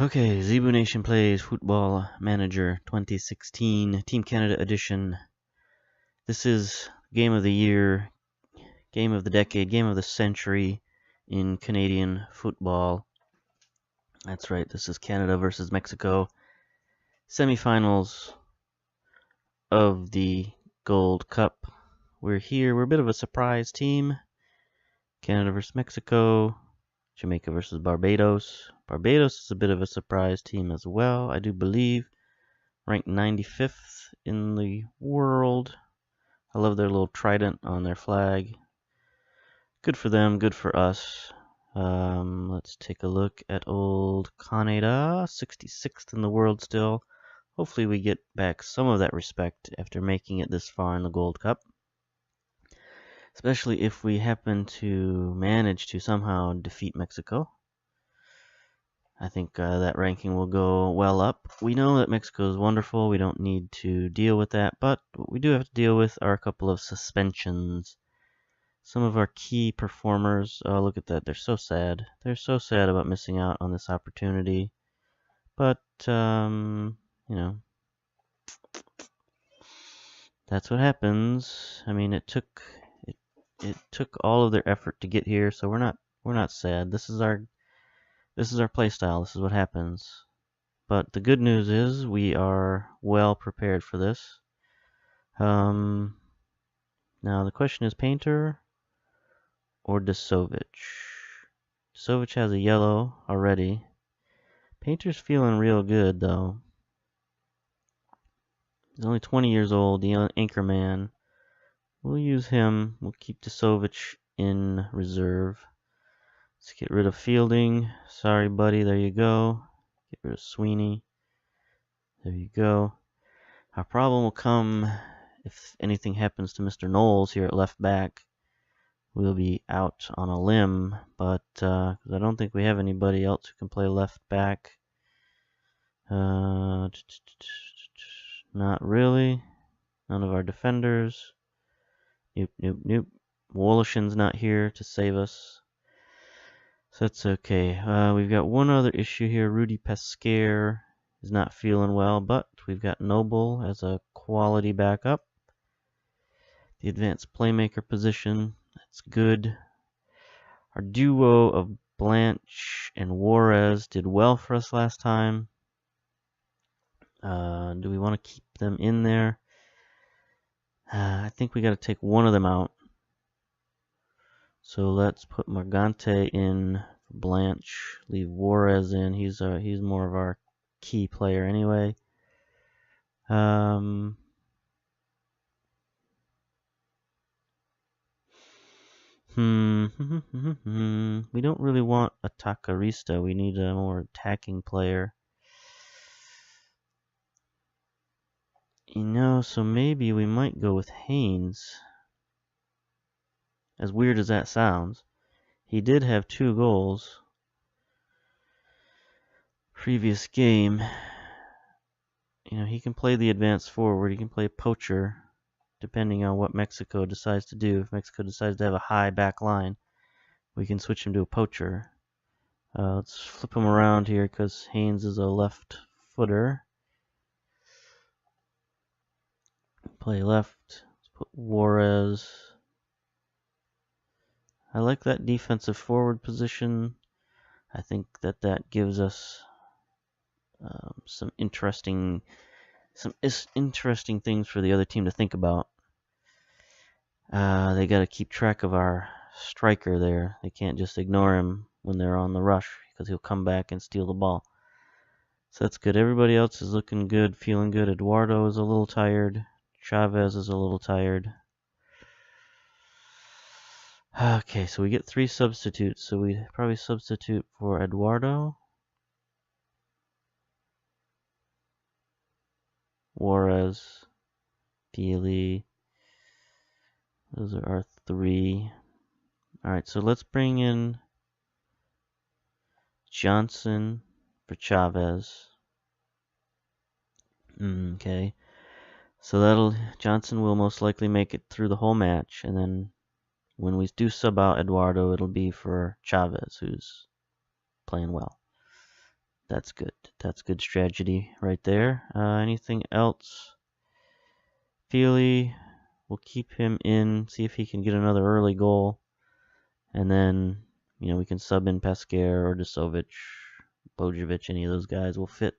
Okay, Zebu Nation plays Football Manager 2016 Team Canada Edition. This is game of the year, game of the decade, game of the century in Canadian football. That's right, this is Canada versus Mexico. Semifinals of the Gold Cup. We're here, we're a bit of a surprise team. Canada versus Mexico, Jamaica versus Barbados. Barbados is a bit of a surprise team as well, I do believe. Ranked 95th in the world. I love their little trident on their flag. Good for them, good for us. Let's take a look at old Canada, 66th in the world still. Hopefully we get back some of that respect after making it this far in the Gold Cup. Especially if we happen to manage to somehow defeat Mexico. I think that ranking will go well up. We know that Mexico is wonderful. We don't need to deal with that. But what we do have to deal with are a couple of suspensions. Some of our key performers, oh, look at that. They're so sad. They're so sad about missing out on this opportunity. But, you know, that's what happens. I mean, it took all of their effort to get here, so we're not sad. This is our play style. This is what happens. But the good news is we are well prepared for this. Now the question is Painter or Desovic. Desovic has a yellow already. Painter's feeling real good though. He's only 20 years old, the anchor man. We'll use him. We'll keep Desovic in reserve. Let's get rid of Fielding. Sorry, buddy. There you go. Get rid of Sweeney. There you go. Our problem will come if anything happens to Mr. Knowles here at left back. We'll be out on a limb, but I don't think we have anybody else who can play left back. Not really. None of our defenders. Nope. Wolishin's not here to save us. So that's okay. We've got one other issue here. Rudy Pesquer is not feeling well, but we've got Noble as a quality backup. The advanced playmaker position, that's good. Our duo of Blanche and Juarez did well for us last time. Do we want to keep them in there? I think we got to take one of them out. So let's put Morgante in for Blanche. Leave Juarez in. He's more of our key player anyway. We don't really want a Tacarista. We need a more attacking player. So maybe we might go with Haynes. As weird as that sounds. He did have 2 goals. Previous game. He can play the advanced forward. He can play poacher, depending on what Mexico decides to do. If Mexico decides to have a high back line, we can switch him to a poacher. Let's flip him around here because Haynes is a left footer. Play left. Let's put Juarez. I like that defensive forward position. I think that gives us some interesting things for the other team to think about. They got to keep track of our striker there. They can't just ignore him when they're on the rush because he'll come back and steal the ball. So that's good. Everybody else is looking good, feeling good. Eduardo is a little tired. Chavez is a little tired. Okay, so we get 3 substitutes. So we probably substitute for Eduardo, Juarez, Peely. Those are our 3. Alright, so let's bring in Johnson for Chavez. Okay. So Johnson will most likely make it through the whole match, and then when we do sub out Eduardo, it'll be for Chavez, who's playing well. That's good. That's good strategy right there. Anything else? Feely, we'll keep him in, see if he can get another early goal. And then, we can sub in Pesquer or Desovic, Bojovic, any of those guys will fit.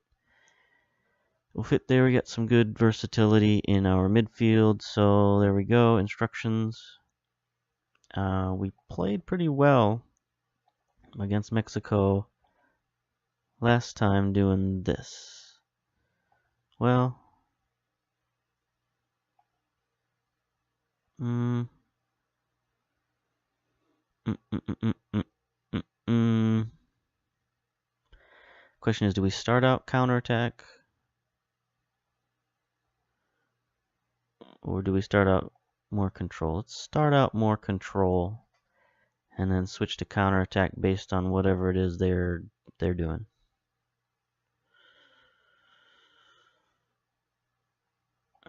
We'll fit there. We got some good versatility in our midfield. So there we go. Instructions. We played pretty well against Mexico last time doing this. Well, Question is, do we start out counterattack? Or do we start out more control? Let's start out more control and then switch to counterattack based on whatever it is they're doing.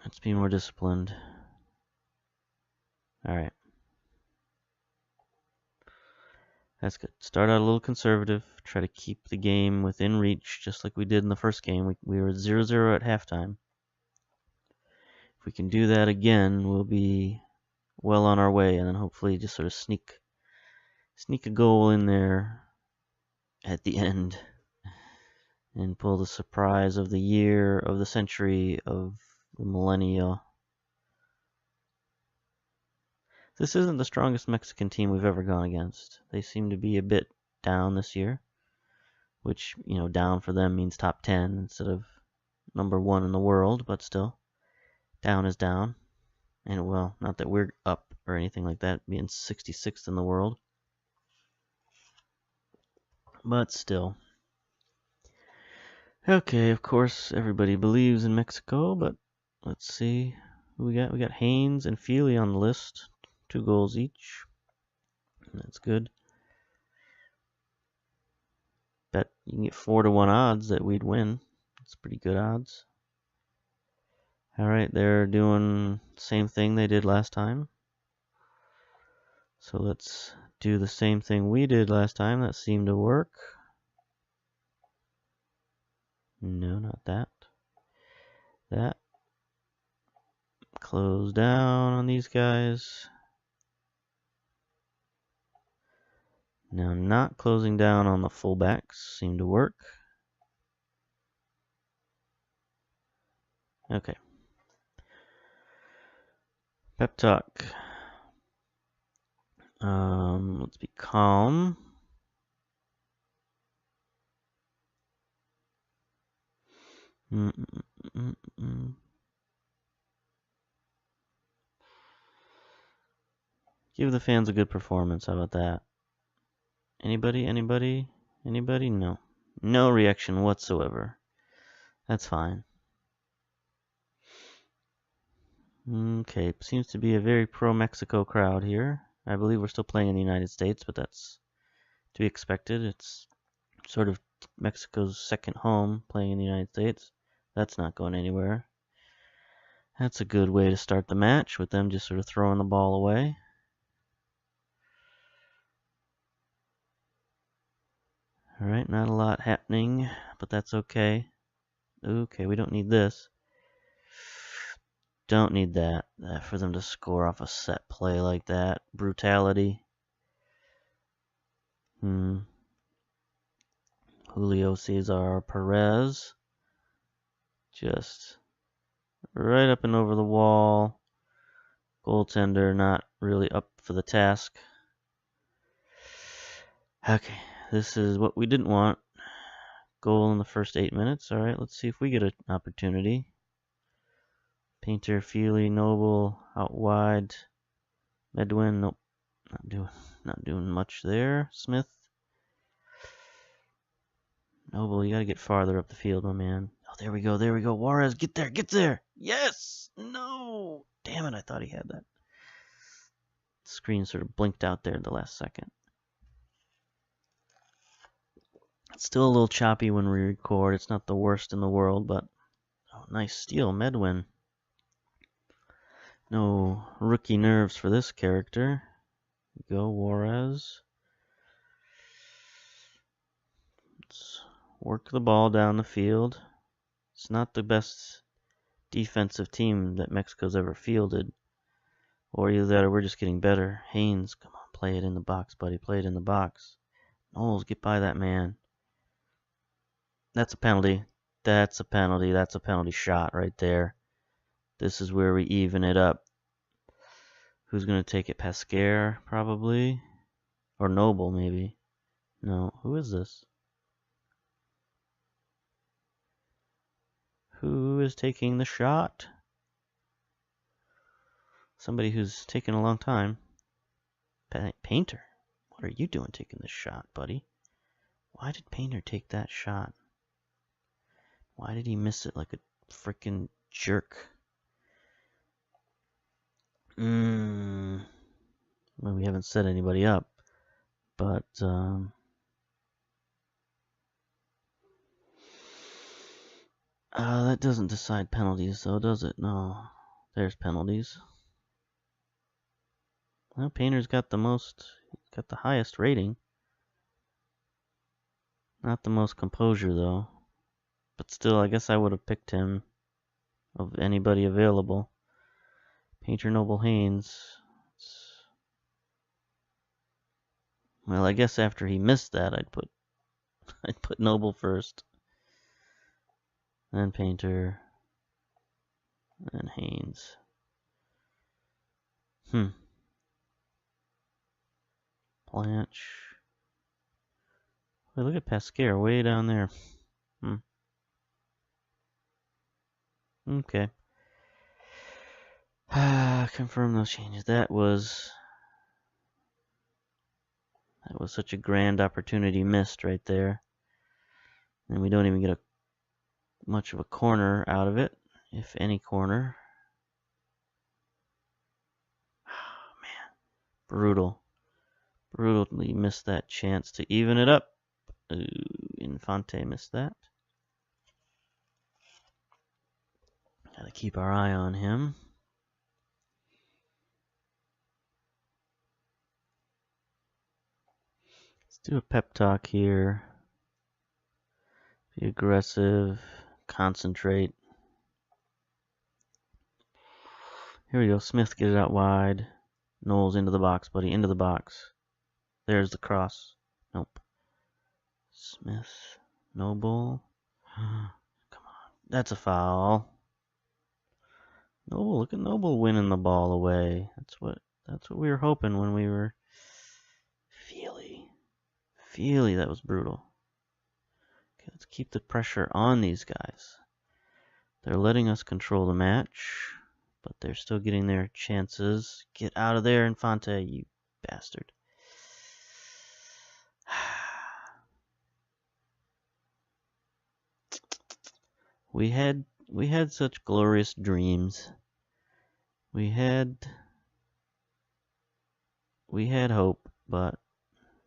Let's be more disciplined. Alright. That's good. Start out a little conservative. Try to keep the game within reach, just like we did in the first game. We were 0-0 at halftime. If we can do that again, we'll be well on our way, and then hopefully just sort of sneak a goal in there at the end and pull the surprise of the year, of the century, of the millennia. This isn't the strongest Mexican team we've ever gone against. They seem to be a bit down this year, which, down for them means top 10 instead of number 1 in the world, but still, down is down. And, well, not that we're up or anything like that, being 66th in the world. But still. Okay, of course, everybody believes in Mexico, but let's see who we got. We got Haynes and Feely on the list. 2 goals each. That's good. Bet you can get 4-1 odds that we'd win. That's pretty good odds. Alright, they're doing the same thing they did last time. So let's do the same thing we did last time. That seemed to work. No, not that. That. Close down on these guys. Now, not closing down on the fullbacks seemed to work. Okay. Pep talk. Let's be calm. Give the fans a good performance. How about that? Anybody? No. No reaction whatsoever. That's fine. Okay, seems to be a very pro-Mexico crowd here. I believe we're still playing in the United States, but that's to be expected. It's sort of Mexico's second home, playing in the United States. That's not going anywhere. That's a good way to start the match, with them just sort of throwing the ball away. Alright, not a lot happening, but that's okay. Okay, we don't need this. Don't need that. For them to score off a set play like that. Brutality. Julio Cesar Perez. Just right up and over the wall. Goaltender not really up for the task. Okay, this is what we didn't want. Goal in the first 8 minutes. Alright, let's see if we get an opportunity. Painter, Feely, Noble, out wide. Medwin, nope. Not doing much there. Smith. Noble, you gotta get farther up the field, my man. Oh, there we go. Juarez, get there. Yes! No! Damn it, I thought he had that. The screen sort of blinked out there at the last second. It's still a little choppy when we record. It's not the worst in the world, but... Oh, nice steal, Medwin. No rookie nerves for this character. Go, Juarez. Let's Work the ball down the field. It's not the best defensive team that Mexico's ever fielded. Or either that or we're just getting better. Haynes, come on, play it in the box, buddy. Play it in the box. Knowles, get by that man. That's a penalty. That's a penalty. That's a penalty shot right there. This is where we even it up. Who's going to take it? Pasquer, probably? Or Noble, maybe. No, who is this? Who is taking the shot? Somebody who's taken a long time. Painter, what are you doing taking this shot, buddy? Why did Painter take that shot? Why did he miss it like a freaking jerk? Well, we haven't set anybody up, but that doesn't decide penalties, though, does it? No, there's penalties. Well, Painter's got the highest rating. Not the most composure, though. But still, I guess I would have picked him of anybody available. Painter, Noble, Haynes. Well, I guess after he missed that, I'd put Noble first. Then Painter. Then Haynes. Blanche. Wait, look at Pasquer way down there. Okay. Confirm those changes. That was such a grand opportunity missed right there. And we don't even get much of a corner out of it, if any corner. Oh, man. Brutal. Brutally missed that chance to even it up. Ooh, Infante missed that. Gotta keep our eye on him. Let's do a pep talk here. Be aggressive. Concentrate. Here we go. Smith, get it out wide. Knowles into the box, buddy. Into the box. There's the cross. Nope. Smith. Noble. Come on. That's a foul. Noble, look at Noble winning the ball away. That's what we were hoping when we were Feely, that was brutal. Okay, let's keep the pressure on these guys. They're letting us control the match, but they're still getting their chances. Get out of there, Infante, you bastard. We had such glorious dreams. We had hope, but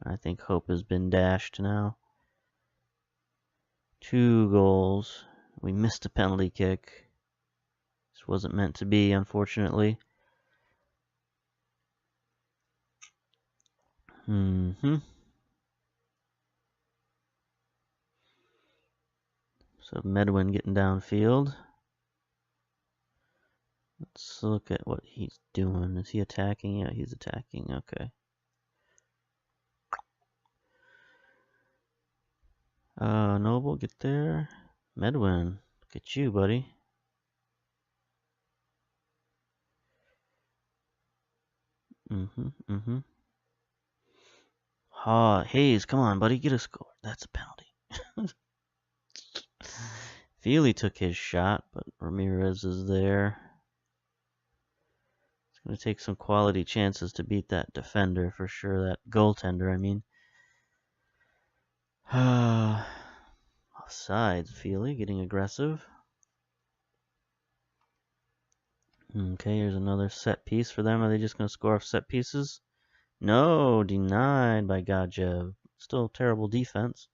I think hope has been dashed now. 2 goals. We missed a penalty kick. This wasn't meant to be, unfortunately. So Medwin getting downfield. Let's look at what he's doing. Is he attacking? Yeah, he's attacking. Okay. Noble, get there. Medwin, look at you, buddy. Hayes, come on, buddy, get a score. That's a penalty. Feely took his shot, but Ramirez is there. It's going to take some quality chances to beat that defender for sure. That goaltender, I mean. Offsides, Feely getting aggressive. Okay, here's another set piece for them. Are they just going to score off set pieces? No, denied by Gajev. Still terrible defense.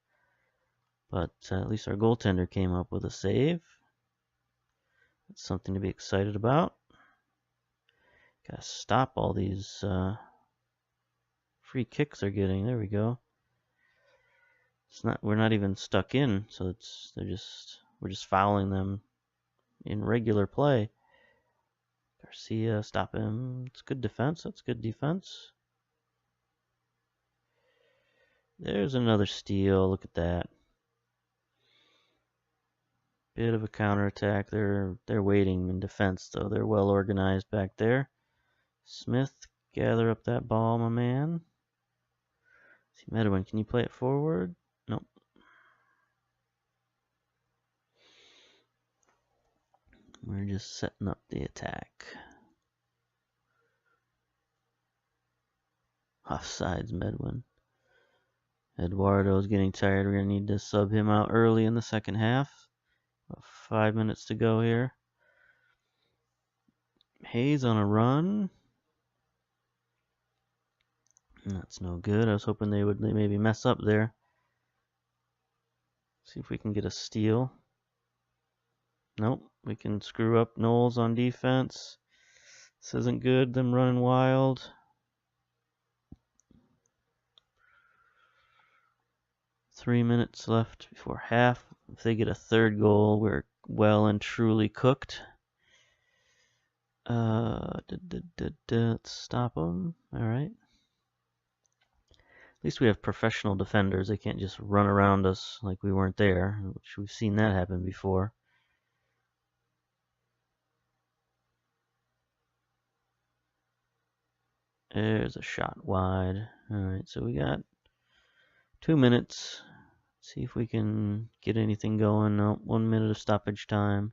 But at least our goaltender came up with a save. That's something to be excited about. Gotta stop all these free kicks they're getting. There we go. It's not. We're not even stuck in, so we're just fouling them in regular play. Garcia, stop him. It's good defense. That's good defense. There's another steal. Look at that. Bit of a counterattack. They're waiting in defense, though. They're well organized back there. Smith, gather up that ball, my man. See, Medwin, can you play it forward? Nope. We're just setting up the attack. Offsides, Medwin. Eduardo's getting tired. We're going to need to sub him out early in the second half. About 5 minutes to go here. Hayes on a run. That's no good. I was hoping they would maybe mess up there. See if we can get a steal. Nope. We can screw up Knowles on defense. This isn't good. Them running wild. Three minutes left before half. If they get a third goal, we're well and truly cooked. Let's stop them. All right. At least we have professional defenders. They can't just run around us like we weren't there, which we've seen that happen before. There's a shot wide. All right, so we got 2 minutes. See if we can get anything going. No, 1 minute of stoppage time.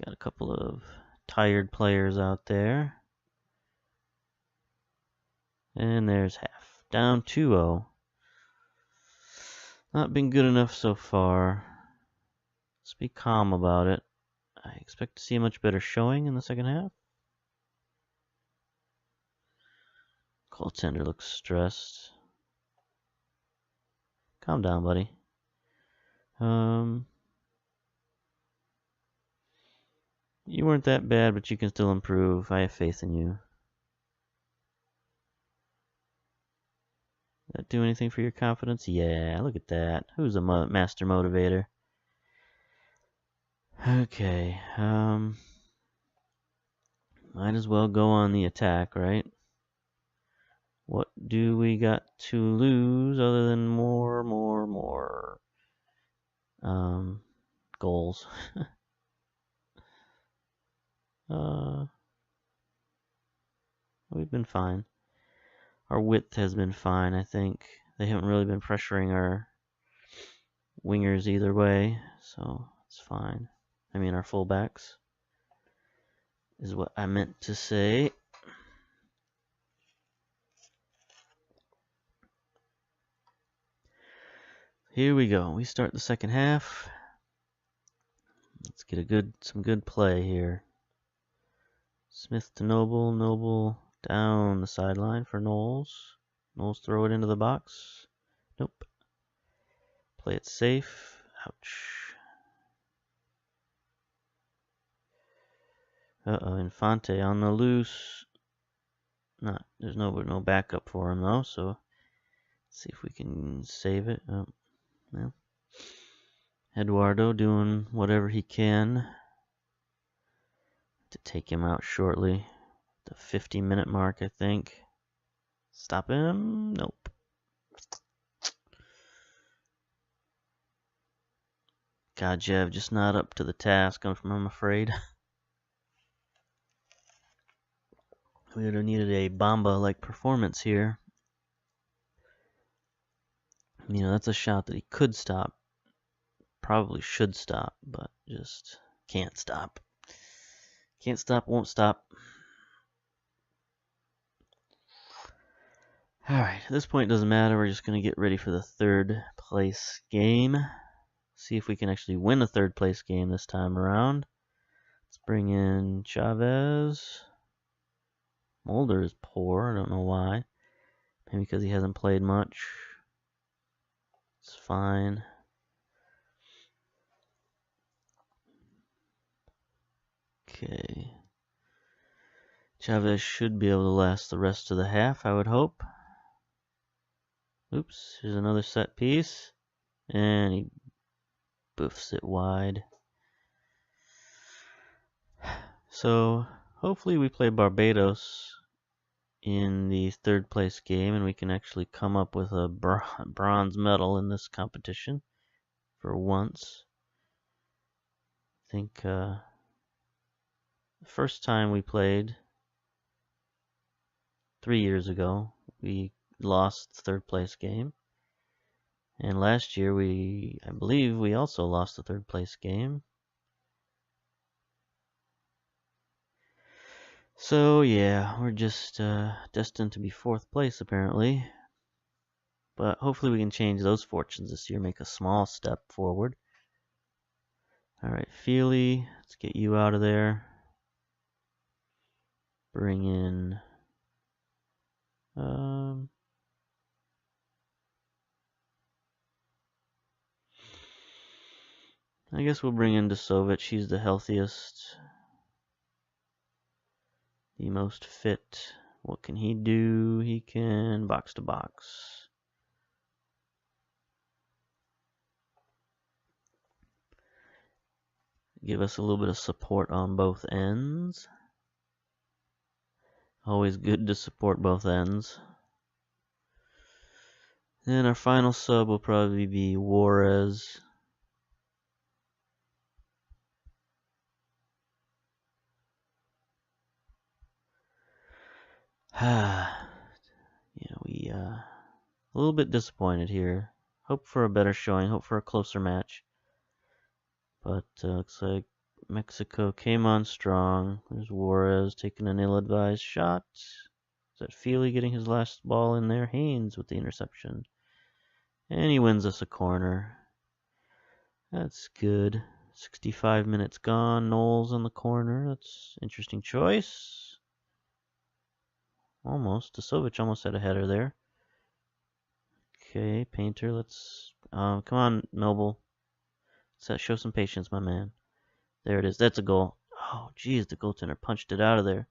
Got a couple of tired players out there. And there's half. Down 2-0. Not been good enough so far. Let's be calm about it. I expect to see a much better showing in the second half. Goaltender looks stressed. Calm down, buddy. You weren't that bad, but you can still improve. I have faith in you. That do anything for your confidence? Yeah, look at that. Who's a master motivator? Okay, might as well go on the attack, right? What do we got to lose other than more goals? We've been fine. Our width has been fine, I think. They haven't really been pressuring our wingers either way, so it's fine. I mean, our fullbacks is what I meant to say. Here we go. We start the second half. Let's get some good play here. Smith to Noble. Noble down the sideline for Knowles. Knowles throw it into the box. Nope. Play it safe. Ouch. Infante on the loose. There's no backup for him though, so let's see if we can save it. Well, Eduardo doing whatever he can to take him out shortly. The 50-minute mark, I think. Stop him? Nope. Gajev just not up to the task, I'm afraid. We would have needed a Bamba-like performance here. You know, that's a shot that he could stop. Probably should stop, but just can't stop. Can't stop, won't stop. Alright, at this point it doesn't matter. We're just going to get ready for the third place game. See if we can actually win a third place game this time around. Let's bring in Chavez. Mulder is poor. I don't know why. Maybe because he hasn't played much. It's fine. Okay. Chavez should be able to last the rest of the half, I would hope. Oops, here's another set piece. And he boofs it wide. So hopefully we play Barbados in the third place game and we can actually come up with a bronze medal in this competition for once. I think the first time we played 3 years ago, we lost the third place game. And last year I believe we also lost the third place game. So yeah, we're just destined to be fourth place apparently. But hopefully we can change those fortunes this year, make a small step forward. Alright, Feely, let's get you out of there. Bring in I guess we'll bring in Desovic. He's the healthiest, the most fit. What can he do? He can box to box. Give us a little bit of support on both ends. Always good to support both ends. Then our final sub will probably be Juarez. We a little bit disappointed here. Hope for a better showing, hope for a closer match. But looks like Mexico came on strong. There's Juarez taking an ill-advised shot. Is that Feely getting his last ball in there? Haynes with the interception. And he wins us a corner. That's good. 65 minutes gone. Knowles on the corner. That's interesting choice. Almost. Desovic almost had a header there. Okay, Painter, let's... come on, Noble. Let's show some patience, my man. There it is. That's a goal. Oh, geez, the goaltender punched it out of there.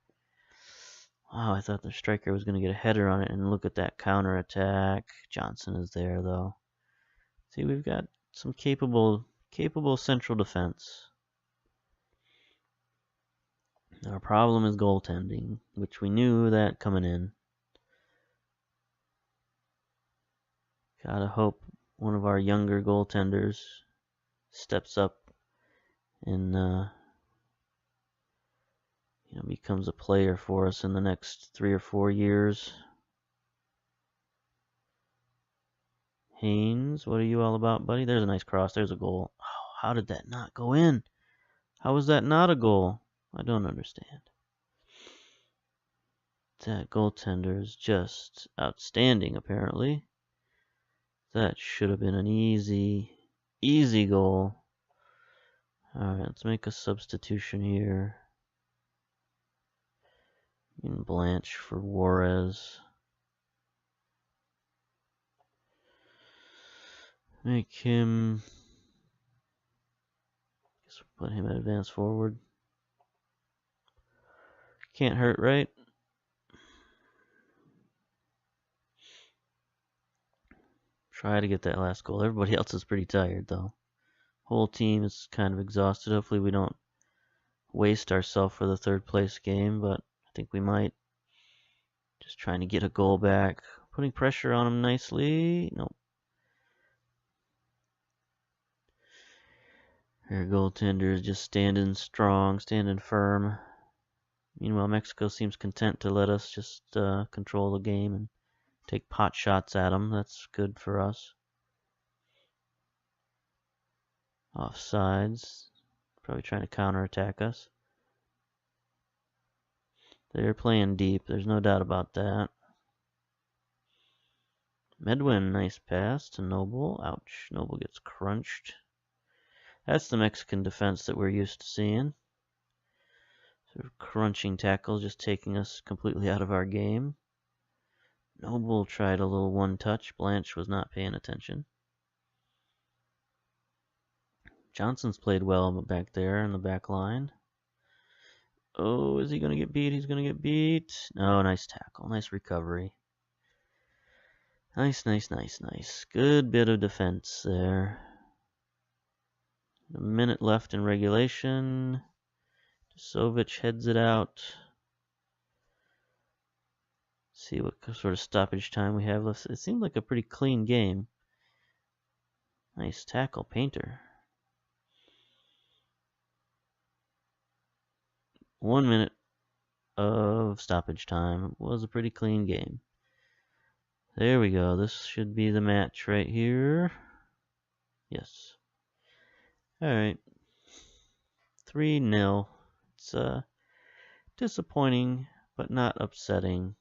Wow, I thought the striker was going to get a header on it, and look at that counter attack. Johnson is there, though. See, we've got some capable central defense. Our problem is goaltending, which we knew that coming in. Gotta hope one of our younger goaltenders steps up and becomes a player for us in the next 3 or 4 years. Haynes, what are you all about, buddy? There's a nice cross. There's a goal. Oh, how did that not go in? How was that not a goal? I don't understand. That goaltender is just outstanding, apparently. That should have been an easy goal. Alright, let's make a substitution here. In Blanche for Juarez. Make him... guess we'll put him at advance forward. Can't hurt, right? Try to get that last goal. Everybody else is pretty tired, though. Whole team is kind of exhausted. Hopefully we don't waste ourselves for the third place game, but I think we might. Just trying to get a goal back. Putting pressure on him nicely. Nope. Our goaltender is just standing strong, standing firm. Meanwhile, Mexico seems content to let us just control the game and take pot shots at them. That's good for us. Offsides. Probably trying to counterattack us. They're playing deep. There's no doubt about that. Medwin, nice pass to Noble. Ouch. Noble gets crunched. That's the Mexican defense that we're used to seeing. Sort of crunching tackles, just taking us completely out of our game. Noble tried a little one-touch. Blanche was not paying attention. Johnson's played well back there in the back line. Oh, is he going to get beat? He's going to get beat. Oh, nice tackle. Nice recovery. Nice, nice, nice, nice. Good bit of defense there. A minute left in regulation. Sovic heads it out. See what sort of stoppage time we have left. It seemed like a pretty clean game. Nice tackle, Painter. 1 minute of stoppage time. It was a pretty clean game. There we go. This should be the match right here. Yes. Alright. 3-0. It's disappointing, but not upsetting.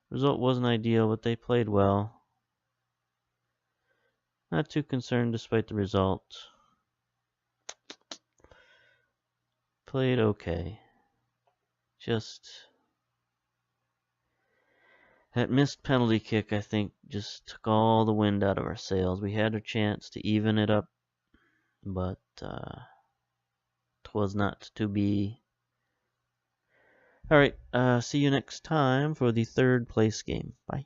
Result wasn't ideal, but they played well. Not too concerned despite the result. Played okay. Just that missed penalty kick, I think, just took all the wind out of our sails. We had a chance to even it up, but 'twas not to be. Alright, see you next time for the third place game. Bye.